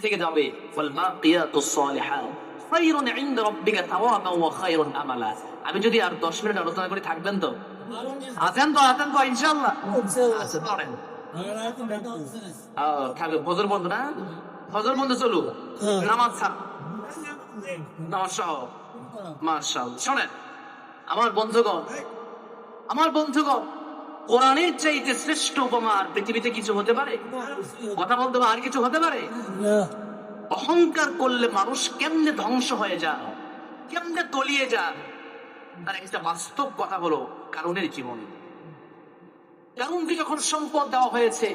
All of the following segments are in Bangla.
থেকে যাবে ওয়াল বাকিয়াতুস সালিহাত খায়রুন ইনদা রাব্বিকা তাওয়াবান ওয়া খায়রুন আমালা। আমি যদি আর 10 মিনিট আলোচনা করি থাকবেন তো? আছেন তো ইনশাআল্লাহ? আচ্ছা পড়েন। থাকবে ফজর বন্ধ না? ফজর বন্ধ চলু, নামাজ ছাড়, নামাজ সহ। মাশাআল্লাহ। শোনেন আমার বন্ধুগণ, কোরআনের চাইতে শ্রেষ্ঠ উপমা আর পৃথিবীতে কিছু হতে পারে? কথা বলতে আর কিছু হতে পারে? অহংকার করলে মানুষ কেমনে ধ্বংস হয়ে যায়, কেমনে তলিয়ে যায়, তার একটা বাস্তব কথা হলো কারণের জীবন। কারণকে যখন সম্পদ দেওয়া হয়েছে,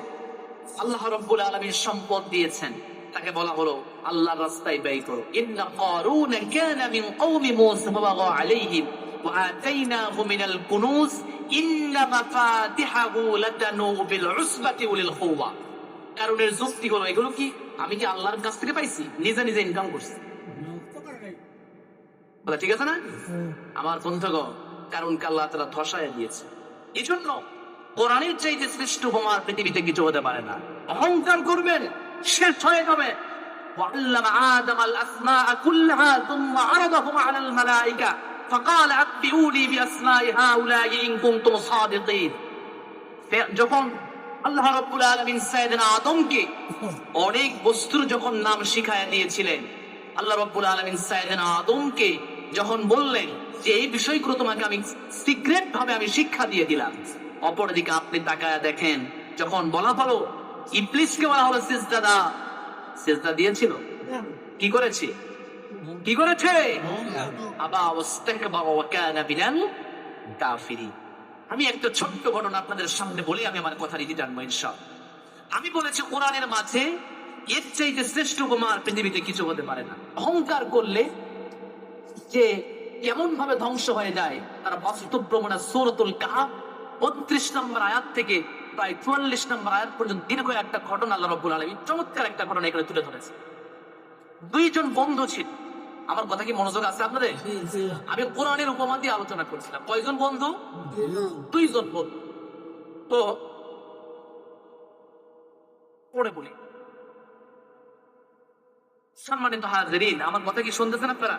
আল্লাহ রাব্বুল আলামিন সম্পদ দিয়েছেন, তাকে বলা হলো আল্লাহর রাস্তায় ব্যয় করো। ইন্না কারুন কানা মিন কওমি মূসা ফাবাগা আলাইহিম ওয়া আতাইনাহু মিনাল কুনুজ ইন্না মাফাতিহাহু লাতানু বিল উসবাতি উলিল কুওয়া। কারণের যুক্তি হলো এগুলো কি আমি কি আল্লাহর কাছ থেকে পাইছি? নিজে ইনকাম করছি। বলা ঠিক আছে না? আমার বন্ধুগণ, কারণকে আল্লাহ তাআলা ধসায় দিয়েছে। এজন্য কোরআনের চাইতে শ্রেষ্ঠ উপমা পৃথিবীতে কিছু হতে পারে না। অহংকার করবেন, শেষ হয়ে যাবে। ওয়াল্লামা আদম আল আসমাআ কুল্লাহা থুম্মা আরাদাহুম আলাল মালায়েকা ফাকাল আব্বিউনি বিআসমাই হাউলাই ইন কুনতুম সাদিকিন। যখন আল্লাহ রাব্বুল আলামিন সাইয়েদনা আদমকে অনেক বস্তুর যখন নাম শিখায়া দিয়েছিলেন, আল্লাহ রাব্বুল আলামিন সাইয়েদনা আদমকে যখন বললেন যে এই বিষয়গুলো তোমাকে আমি সিক্রেট ভাবে আমি শিক্ষা দিয়ে দিলাম, অপরদিকে আপনি তাকায়া দেখেন, যখন বলা হলো ইবলিসকে বলা হলো সিজদা দাও, সিজদা দিয়েছিল? কি করেছে? আবা ওয়াস্তাকবারা ওয়া কানা মিনাল কাফিরিন। আমি একটা ছোট্ট ঘটনা আপনাদের সামনে বলে আমি আমার কথা রীতি টানবো ইনশাআল্লাহ। আমি বলেছি কোরআনের মাঝে এর চাইতে শ্রেষ্ঠ উপমা পৃথিবীতে কিছু হতে পারে না। অহংকার করলে যে কেমন ভাবে ধ্বংস হয়ে যায় তার বাস্তব প্রমাণ সূরাতুল কাহফ 32 নম্বর আয়াত থেকে প্রায় 44 নম্বর আয়াত পর্যন্ত দীর্ঘ একটা ঘটনা আল্লাহ রাব্বুল আলামিন চমৎকার একটা ঘটনা এখানে তুলে ধরেছে। দুইজন বন্ধু ছিল। আমার কথা কি মনোযোগ আছে আপনাদের? আমি কোরআনের উপমা দিয়ে আলোচনা করছিলাম। কয়জন বন্ধু? দুইজন বন্ধু। তো পড়ে বলি, সম্মানিত হাজিরিন, আমার কথা কি শুনতেছেন আপনারা?